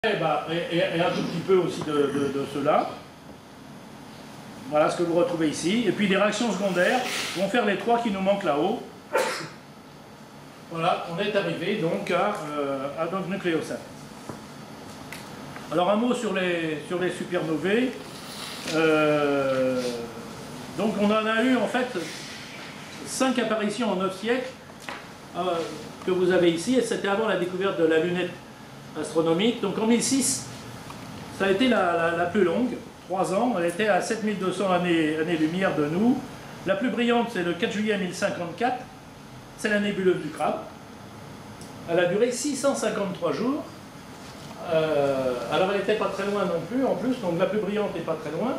Et un tout petit peu aussi de cela. Voilà ce que vous retrouvez ici. Et puis des réactions secondaires vont faire les trois qui nous manquent là-haut. Voilà, on est arrivé donc à notre nucléosynthèse. Alors un mot sur les supernovae. Donc on en a eu en fait 5 apparitions en 9 siècles que vous avez ici, et c'était avant la découverte de la lunette astronomique. Donc en 1006, ça a été la plus longue, 3 ans, elle était à 7200 années-lumière de nous. La plus brillante, c'est le 4 juillet 1054, c'est la nébuleuse du Crabe. Elle a duré 653 jours. Alors elle n'était pas très loin non plus, en plus, donc la plus brillante n'est pas très loin.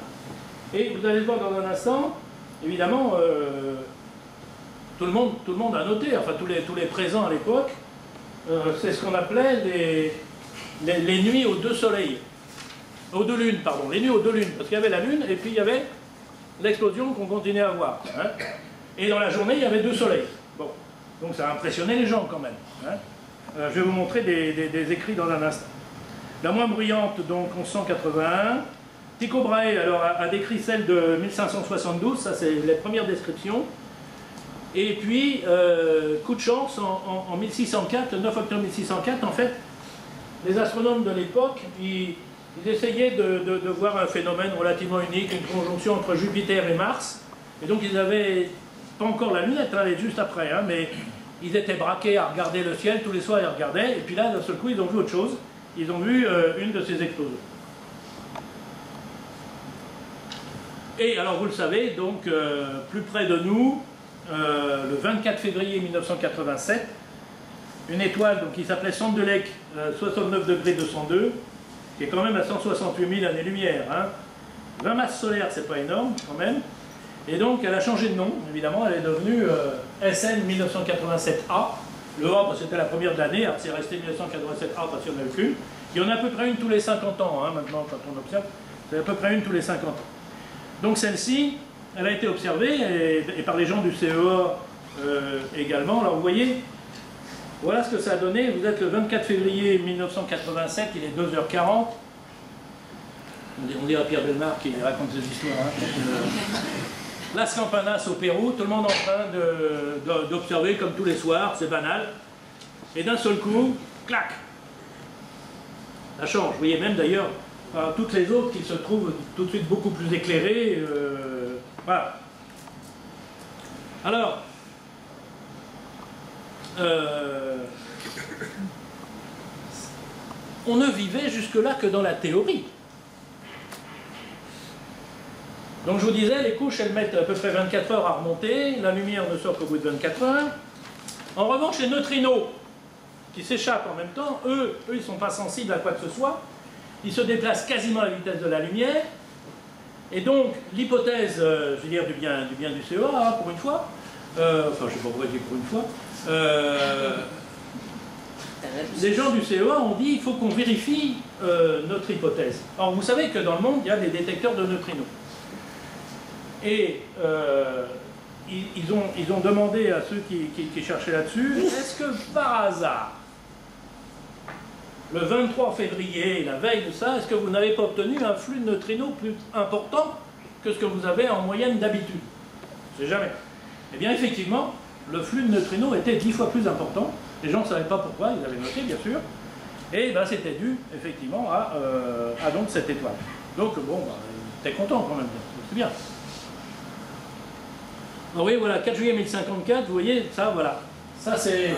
Et vous allez le voir dans un instant, évidemment, tout le monde a noté, enfin tous les présents à l'époque, c'est ce qu'on appelait les nuits aux 2 soleils. Aux 2 lunes, pardon, les nuits aux 2 lunes, parce qu'il y avait la lune et puis il y avait l'explosion qu'on continuait à voir. Hein. Et dans la journée, il y avait 2 soleils. Bon, donc ça a impressionné les gens quand même. Hein. Je vais vous montrer des écrits dans un instant. La moins brillante, donc 1181. Tycho Brahe alors, a décrit celle de 1572, ça c'est les premières descriptions. Et puis, coup de chance, en 1604, le 9 octobre 1604, en fait, les astronomes de l'époque, ils essayaient de voir un phénomène relativement unique, une conjonction entre Jupiter et Mars. Et donc ils n'avaient pas encore la lunette, elle est juste après, hein, mais ils étaient braqués à regarder le ciel, tous les soirs ils regardaient, et puis là, d'un seul coup, ils ont vu autre chose. Ils ont vu une de ces explosions. Et alors vous le savez, donc plus près de nous, le 24 février 1987, une étoile donc, qui s'appelait Sondelek 69 degrés 202, qui est quand même à 168 000 années-lumière. Hein. 20 masses solaires, c'est pas énorme quand même. Et donc elle a changé de nom, évidemment, elle est devenue SN 1987A. Le A, parce que c'était la première de l'année, alors c'est resté 1987A parce qu'il n'y en a eu qu'une. Il y en a à peu près une tous les 50 ans, hein, maintenant, quand on observe, c'est à peu près une tous les 50 ans. Donc celle-ci, elle a été observée, et par les gens du CEA également. Alors vous voyez, voilà ce que ça a donné. Vous êtes le 24 février 1987, il est 2h40. On dirait Pierre Bellemare qui raconte ses histoires. Hein. Las Campanas au Pérou, tout le monde en train d'observer comme tous les soirs, c'est banal. Et d'un seul coup, clac, ça change. Vous voyez même d'ailleurs toutes les autres qui se trouvent tout de suite beaucoup plus éclairées. Voilà. Alors, on ne vivait jusque-là que dans la théorie. Donc je vous disais, les couches, elles mettent à peu près 24 heures à remonter, la lumière ne sort qu'au bout de 24 heures. En revanche, les neutrinos, qui s'échappent en même temps, eux ils ne sont pas sensibles à quoi que ce soit, ils se déplacent quasiment à la vitesse de la lumière, et donc l'hypothèse, je veux dire, du bien du CEA, hein, pour une fois, enfin je ne sais pas pourquoi je dis pour une fois, les gens du CEA ont dit il faut qu'on vérifie notre hypothèse. Alors vous savez que dans le monde, il y a des détecteurs de neutrinos. Et ils ont demandé à ceux qui cherchaient là-dessus, est-ce que par hasard, le 23 février, la veille de ça, est-ce que vous n'avez pas obtenu un flux de neutrinos plus important que ce que vous avez en moyenne d'habitude? Je ne sais jamais. Eh bien effectivement, le flux de neutrinos était 10 fois plus important. Les gens ne savaient pas pourquoi, ils avaient noté bien sûr. Et ben, c'était dû effectivement à donc cette étoile. Donc bon, ben, t'es content quand même, c'est bien. Alors, oui, voilà, 4 juillet 1054, vous voyez, ça, voilà. Ça, c'est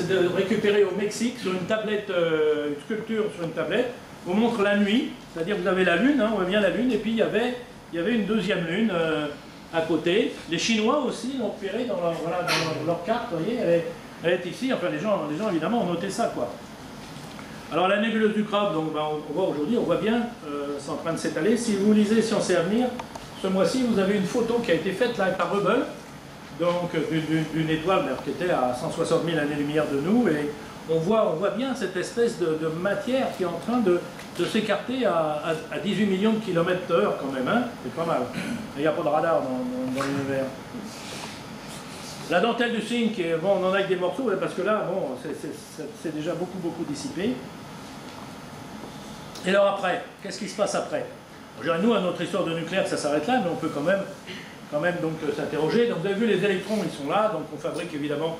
de récupérer au Mexique sur une tablette, une sculpture sur une tablette. On vous montre la nuit, c'est-à-dire vous avez la lune, hein, on voit bien la lune, et puis il y avait une deuxième lune à côté. Les Chinois aussi l'ont repéré dans leur carte, vous voyez, elle est ici. Enfin, les gens évidemment ont noté ça, quoi. Alors la nébuleuse du Crabe, donc, ben, on voit aujourd'hui, on voit bien, c'est en train de s'étaler. Si vous lisez Science et Avenir, ce mois-ci, vous avez une photo qui a été faite là par Hubble, donc d'une étoile qui était à 160 000 années-lumière de nous, et on voit bien cette espèce de matière qui est en train de s'écarter à 18 millions de km/h quand même, hein. C'est pas mal. Il n'y a pas de radar dans l'univers. La dentelle du zinc, bon, on en a que des morceaux, parce que là, bon, c'est déjà beaucoup dissipé. Et alors après, qu'est-ce qui se passe après? Nous, à notre histoire de nucléaire, ça s'arrête là, mais on peut quand même donc s'interroger. Donc vous avez vu, les électrons, ils sont là, donc on fabrique évidemment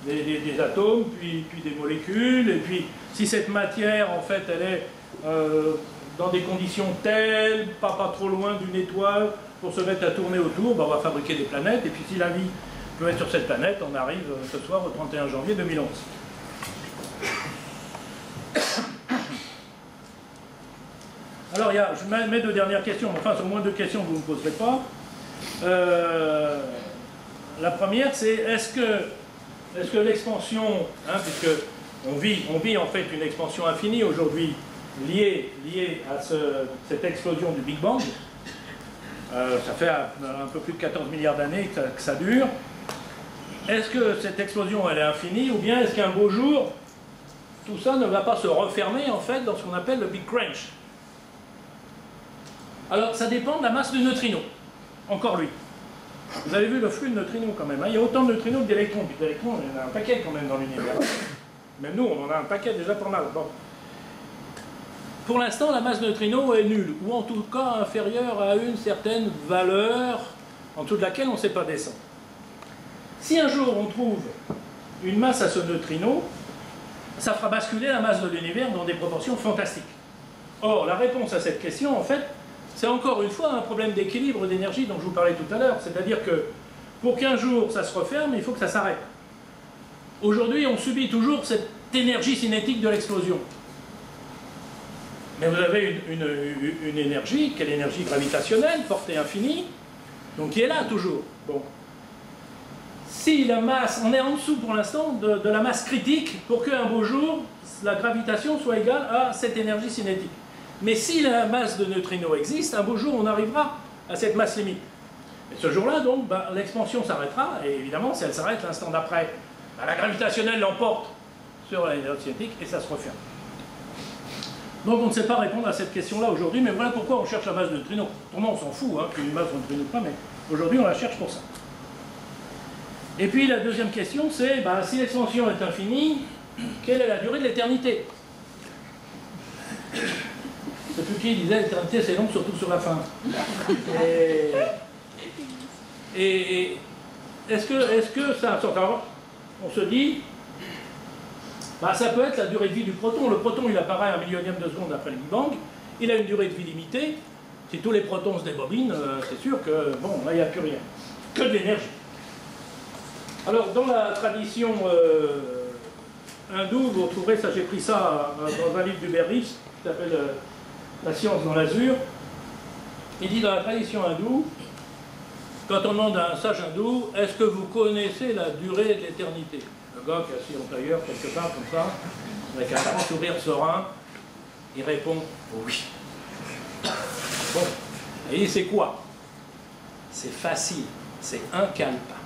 des atomes, puis des molécules, et puis si cette matière, en fait, elle est dans des conditions telles, pas trop loin d'une étoile, pour se mettre à tourner autour, ben, on va fabriquer des planètes, et puis si la vie peut être sur cette planète, on arrive ce soir au 31 janvier 2011. Alors, je mets deux dernières questions, enfin, c'est au moins deux questions que vous ne me poserez pas. La première, c'est est-ce que l'expansion, hein, puisque on vit en fait une expansion infinie aujourd'hui liée à cette explosion du Big Bang, ça fait un peu plus de 14 milliards d'années que ça dure. Est-ce que cette explosion elle est infinie, ou bien est-ce qu'un beau jour, tout ça ne va pas se refermer en fait dans ce qu'on appelle le Big Crunch? Alors ça dépend de la masse du neutrino, encore lui. Vous avez vu le flux de neutrinos quand même, hein. Il y a autant de neutrinos que d'électrons, puis d'électrons il y en a un paquet quand même dans l'univers. Même nous on en a un paquet déjà pas mal. Bon. Pour l'instant la masse de neutrinos est nulle, ou en tout cas inférieure à une certaine valeur en dessous de laquelle on ne sait pas descendre. Si un jour on trouve une masse à ce neutrino, ça fera basculer la masse de l'univers dans des proportions fantastiques. Or, la réponse à cette question, en fait, c'est encore une fois un problème d'équilibre d'énergie dont je vous parlais tout à l'heure. C'est-à-dire que pour qu'un jour ça se referme, il faut que ça s'arrête. Aujourd'hui, on subit toujours cette énergie cinétique de l'explosion. Mais vous avez une énergie, qui est l'énergie gravitationnelle, portée infinie, donc qui est là toujours. Bon. Si la masse, on est en dessous pour l'instant de la masse critique pour qu'un beau jour, la gravitation soit égale à cette énergie cinétique. Mais si la masse de neutrinos existe, un beau jour on arrivera à cette masse limite. Et ce jour-là, donc, ben, l'expansion s'arrêtera, et évidemment, si elle s'arrête l'instant d'après, ben, la gravitationnelle l'emporte sur l'énergie cinétique et ça se referme. Donc on ne sait pas répondre à cette question-là aujourd'hui, mais voilà pourquoi on cherche la masse de neutrinos. Pour moi, on s'en fout, hein, qu'il y ait une masse de neutrinos ou pas, mais aujourd'hui on la cherche pour ça. Et puis la deuxième question, c'est, ben, si l'expansion est infinie, quelle est la durée de l'éternité? C'est plus qui disait l'éternité c'est long, surtout sur la fin. Et est-ce que ça... Alors, on se dit, bah, ça peut être la durée de vie du proton. Le proton, il apparaît à 1 millionième de seconde après le Big Bang. Il a une durée de vie limitée. Si tous les protons se débobinent, c'est sûr que, bon, là, il n'y a plus rien. Que de l'énergie. Alors, dans la tradition hindoue, vous retrouverez, ça j'ai pris ça dans un livre d'Hubert Reeves, qui s'appelle La science dans l'azur. Il dit dans la tradition hindoue, quand on demande à un sage hindou, est-ce que vous connaissez la durée de l'éternité? Le gars qui est assis en tailleur, quelque part, comme ça, avec un grand sourire serein, il répond oui. Bon, et c'est quoi? C'est facile, c'est un kalpa.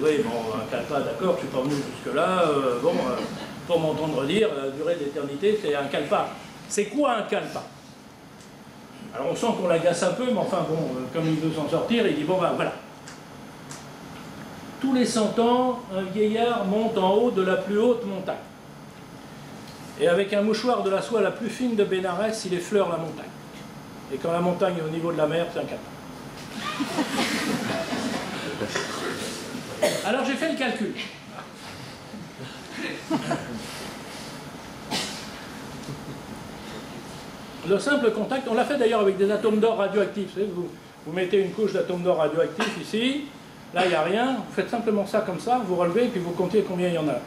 Oui, bon, un kalpa, d'accord, je ne suis pas venu jusque-là, pour m'entendre dire, la durée de l'éternité, c'est un kalpa. C'est quoi un kalpa? Alors on sent qu'on l'agace un peu, mais enfin bon, comme il veut s'en sortir, il dit bon ben voilà. Tous les 100 ans, un vieillard monte en haut de la plus haute montagne. Et avec un mouchoir de la soie la plus fine de Bénarès, il effleure la montagne. Et quand la montagne est au niveau de la mer, c'est un kalpa. Alors j'ai fait le calcul. Le simple contact, on l'a fait d'ailleurs avec des atomes d'or radioactifs. Vous savez, vous mettez une couche d'atomes d'or radioactifs ici, là il n'y a rien, vous faites simplement ça comme ça, vous relevez et puis vous comptez combien il y en a.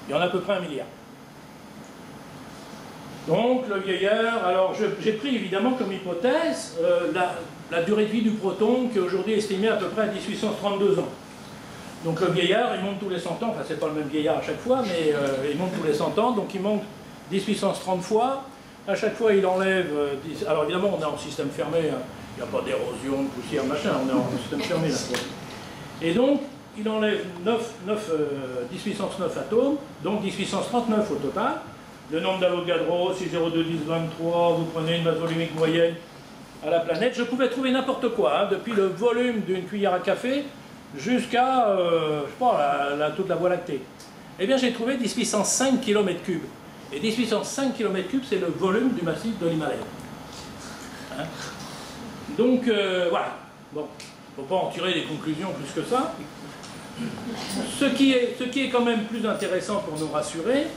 Il y en a à peu près 1 milliard. Donc le vieillard, alors j'ai pris évidemment comme hypothèse la durée de vie du proton qui est aujourd'hui estimée à peu près à 1832 ans. Donc le vieillard, il monte tous les 100 ans, enfin c'est pas le même vieillard à chaque fois, mais il monte tous les 100 ans, donc il monte 10 puissance 30 fois. À chaque fois, il enlève... Alors évidemment, on est en système fermé, hein. Il n'y a pas d'érosion, de poussière, machin, on est en système fermé là. Et donc, il enlève 10 puissance 9 atomes, donc 10 puissance 39 au total. Le nombre d'Avogadro, 602, 10, 23, vous prenez une masse volumique moyenne à la planète. Je pouvais trouver n'importe quoi, hein, depuis le volume d'une cuillère à café jusqu'à, je sais pas, toute la Voie lactée. Eh bien, j'ai trouvé 10 puissance 5 km3. Et 10 puissance 5 km3, c'est le volume du massif de l'Himalaya. Hein? Donc, voilà. Bon, il ne faut pas en tirer des conclusions plus que ça. Ce qui est quand même plus intéressant pour nous rassurer,